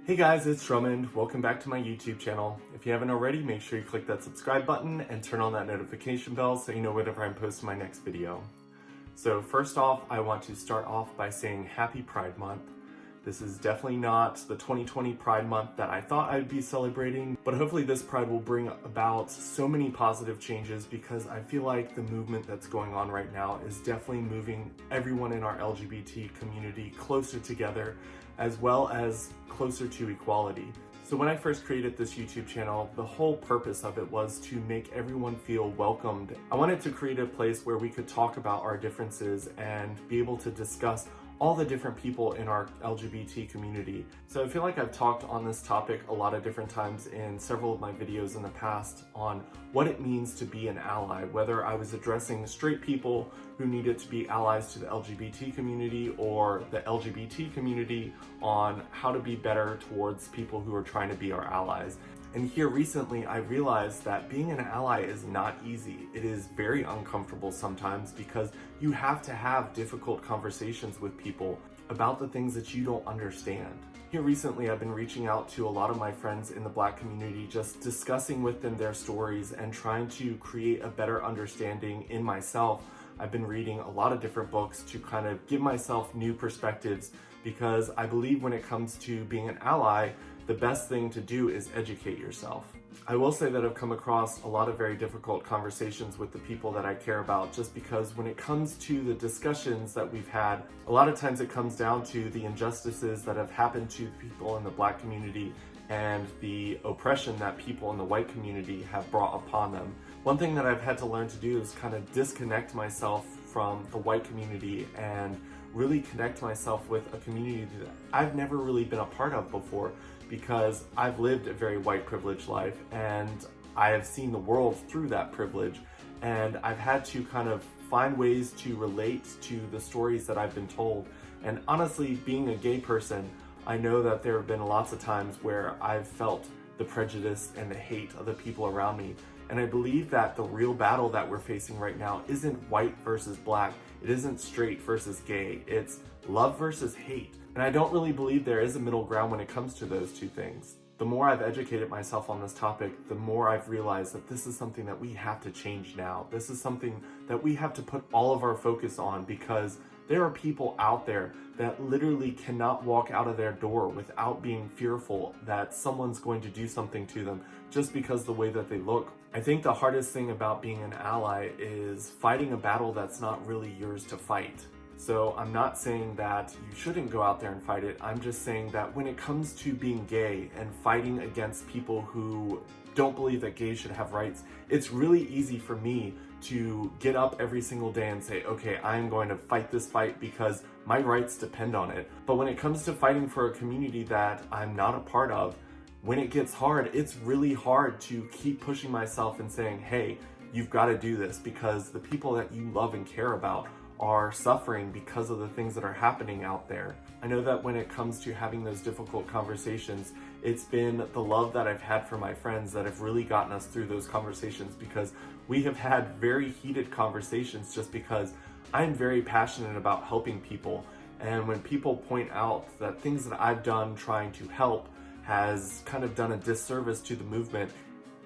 Hey guys, it's Drummond. Welcome back to my YouTube channel. If you haven't already, make sure you click that subscribe button and turn on that notification bell so you know whenever I'm posting my next video. So first off, I want to start off by saying Happy Pride Month. This is definitely not the 2020 Pride Month that I thought I'd be celebrating, but hopefully this Pride will bring about so many positive changes because I feel like the movement that's going on right now is definitely moving everyone in our LGBT community closer together, as well as closer to equality. So when I first created this YouTube channel, the whole purpose of it was to make everyone feel welcomed. I wanted to create a place where we could talk about our differences and be able to discuss all the different people in our LGBT community. So I feel like I've talked on this topic a lot of different times in several of my videos in the past on what it means to be an ally, whether I was addressing straight people who needed to be allies to the LGBT community or the LGBT community on how to be better towards people who are trying to be our allies. And here recently, I realized that being an ally is not easy. It is very uncomfortable sometimes because you have to have difficult conversations with people about the things that you don't understand. Here recently, I've been reaching out to a lot of my friends in the Black community, just discussing with them their stories and trying to create a better understanding in myself. I've been reading a lot of different books to kind of give myself new perspectives because I believe when it comes to being an ally, the best thing to do is educate yourself. I will say that I've come across a lot of very difficult conversations with the people that I care about, just because when it comes to the discussions that we've had, a lot of times it comes down to the injustices that have happened to people in the Black community and the oppression that people in the white community have brought upon them. One thing that I've had to learn to do is kind of disconnect myself from the white community and really connect myself with a community that I've never really been a part of before, because I've lived a very white privileged life and I have seen the world through that privilege, and I've had to kind of find ways to relate to the stories that I've been told. And honestly, being a gay person, I know that there have been lots of times where I've felt the prejudice and the hate of the people around me. And I believe that the real battle that we're facing right now isn't white versus Black. It isn't straight versus gay. It's love versus hate. And I don't really believe there is a middle ground when it comes to those two things. The more I've educated myself on this topic, the more I've realized that this is something that we have to change now. This is something that we have to put all of our focus on, because there are people out there that literally cannot walk out of their door without being fearful that someone's going to do something to them just because the way that they look. I think the hardest thing about being an ally is fighting a battle that's not really yours to fight. So I'm not saying that you shouldn't go out there and fight it. I'm just saying that when it comes to being gay and fighting against people who don't believe that gays should have rights, it's really easy for me to get up every single day and say, okay, I'm going to fight this fight because my rights depend on it. But when it comes to fighting for a community that I'm not a part of, when it gets hard, it's really hard to keep pushing myself and saying, hey, you've got to do this, because the people that you love and care about are suffering because of the things that are happening out there. I know that when it comes to having those difficult conversations, it's been the love that I've had for my friends that have really gotten us through those conversations, because we have had very heated conversations just because I'm very passionate about helping people. And when people point out that things that I've done trying to help has kind of done a disservice to the movement,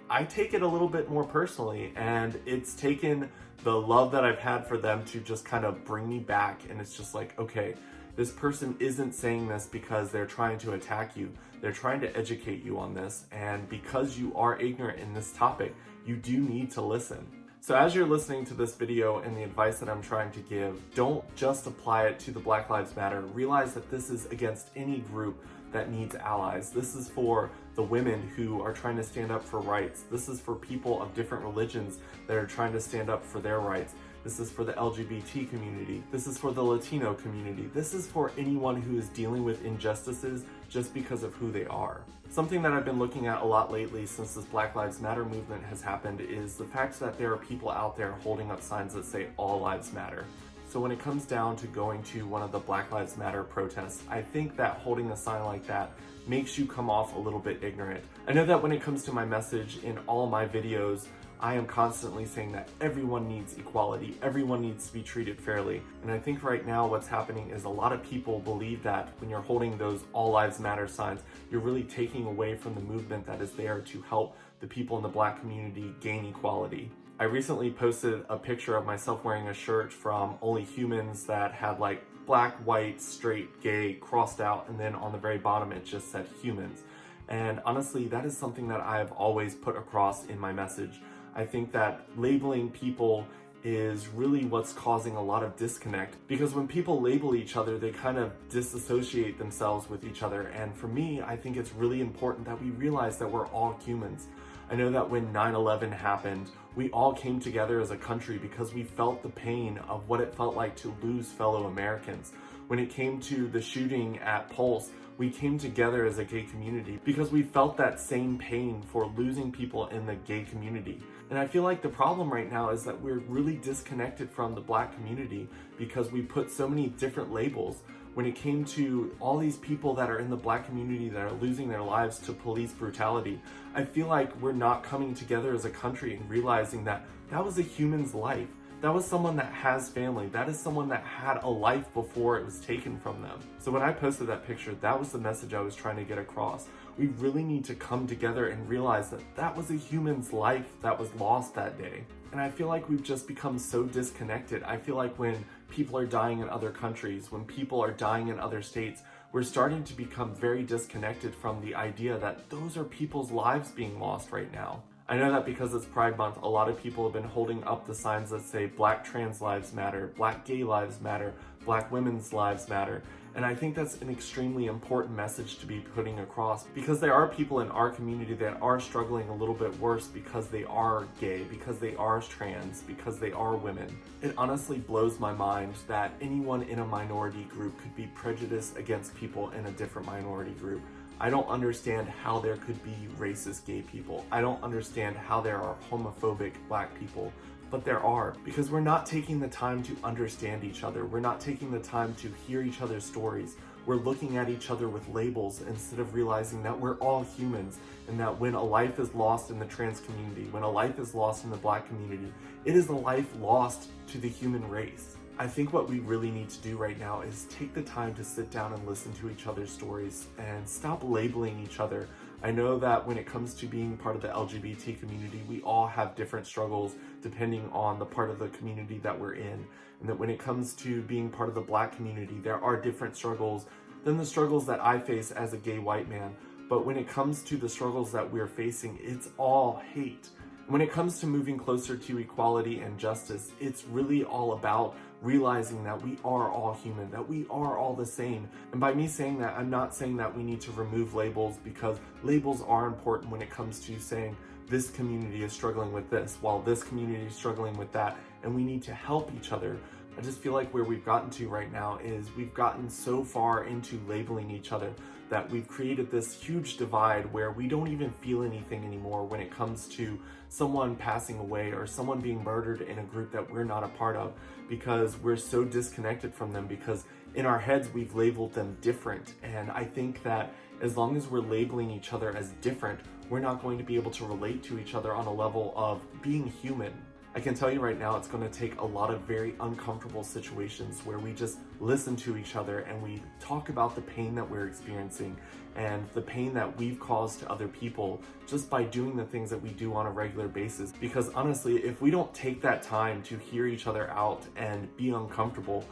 I take it a little bit more personally, and it's taken the love that I've had for them to just kind of bring me back. And it's just like, okay, this person isn't saying this because they're trying to attack you. They're trying to educate you on this. And because you are ignorant in this topic, you do need to listen. So as you're listening to this video and the advice that I'm trying to give, don't just apply it to the Black Lives Matter. Realize that this is against any group that needs allies. This is for the women who are trying to stand up for rights. This is for people of different religions that are trying to stand up for their rights. This is for the LGBT community. This is for the Latino community. This is for anyone who is dealing with injustices just because of who they are. Something that I've been looking at a lot lately since this Black Lives Matter movement has happened is the fact that there are people out there holding up signs that say all lives matter. So when it comes down to going to one of the Black Lives Matter protests, I think that holding a sign like that makes you come off a little bit ignorant. I know that when it comes to my message in all my videos, I am constantly saying that everyone needs equality, everyone needs to be treated fairly. And I think right now what's happening is a lot of people believe that when you're holding those All Lives Matter signs, you're really taking away from the movement that is there to help the people in the Black community gain equality. I recently posted a picture of myself wearing a shirt from Only Humans that had like black, white, straight, gay crossed out, and then on the very bottom it just said humans. And honestly, that is something that I've always put across in my message. I think that labeling people is really what's causing a lot of disconnect, because when people label each other, they kind of disassociate themselves with each other. And for me, I think it's really important that we realize that we're all humans. I know that when 9/11 happened, we all came together as a country because we felt the pain of what it felt like to lose fellow Americans. When it came to the shooting at Pulse, we came together as a gay community because we felt that same pain for losing people in the gay community. And I feel like the problem right now is that we're really disconnected from the Black community because we put so many different labels. When it came to all these people that are in the Black community that are losing their lives to police brutality, I feel like we're not coming together as a country and realizing that that was a human's life. That was someone that has family. That is someone that had a life before it was taken from them. So when I posted that picture, that was the message I was trying to get across. We really need to come together and realize that that was a human's life that was lost that day. And I feel like we've just become so disconnected. I feel like when people are dying in other countries, when people are dying in other states, we're starting to become very disconnected from the idea that those are people's lives being lost right now. I know that because it's Pride Month, a lot of people have been holding up the signs that say Black trans lives matter, Black gay lives matter, Black women's lives matter. And I think that's an extremely important message to be putting across, because there are people in our community that are struggling a little bit worse because they are gay, because they are trans, because they are women. It honestly blows my mind that anyone in a minority group could be prejudiced against people in a different minority group. I don't understand how there could be racist gay people. I don't understand how there are homophobic Black people, but there are, because we're not taking the time to understand each other. We're not taking the time to hear each other's stories. We're looking at each other with labels instead of realizing that we're all humans, and that when a life is lost in the trans community, when a life is lost in the Black community, it is a life lost to the human race. I think what we really need to do right now is take the time to sit down and listen to each other's stories and stop labeling each other. I know that when it comes to being part of the LGBT community, we all have different struggles depending on the part of the community that we're in. And that when it comes to being part of the Black community, there are different struggles than the struggles that I face as a gay white man. But when it comes to the struggles that we're facing, it's all hate. When it comes to moving closer to equality and justice, it's really all about realizing that we are all human, that we are all the same. And by me saying that, I'm not saying that we need to remove labels, because labels are important when it comes to saying this community is struggling with this, while this community is struggling with that, and we need to help each other. I just feel like where we've gotten to right now is we've gotten so far into labeling each other that we've created this huge divide where we don't even feel anything anymore when it comes to someone passing away or someone being murdered in a group that we're not a part of, because we're so disconnected from them, because in our heads we've labeled them different. And I think that as long as we're labeling each other as different, we're not going to be able to relate to each other on a level of being human. I can tell you right now, it's going to take a lot of very uncomfortable situations where we just listen to each other and we talk about the pain that we're experiencing and the pain that we've caused to other people just by doing the things that we do on a regular basis. Because honestly, if we don't take that time to hear each other out and be uncomfortable,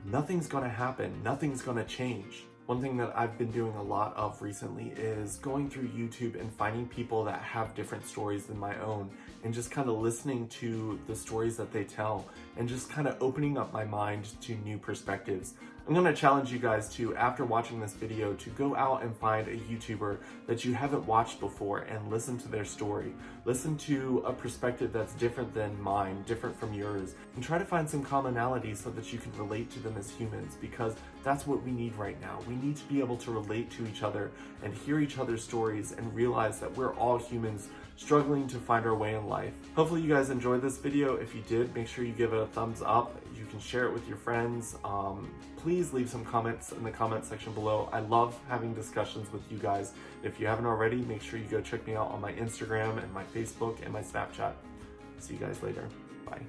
nothing's going to happen. Nothing's going to change. One thing that I've been doing a lot of recently is going through YouTube and finding people that have different stories than my own, and just kind of listening to the stories that they tell and just kind of opening up my mind to new perspectives. I'm going to challenge you guys to, after watching this video, to go out and find a YouTuber that you haven't watched before and listen to their story. Listen to a perspective that's different than mine, different from yours, and try to find some commonalities so that you can relate to them as humans, because that's what we need right now. We need to be able to relate to each other and hear each other's stories and realize that we're all humans struggling to find our way in life. Hopefully you guys enjoyed this video. If you did, make sure you give it a thumbs up. You can share it with your friends. Please leave some comments in the comment section below. I love having discussions with you guys. If you haven't already, make sure you go check me out on my Instagram and my Facebook and my Snapchat. See you guys later. Bye.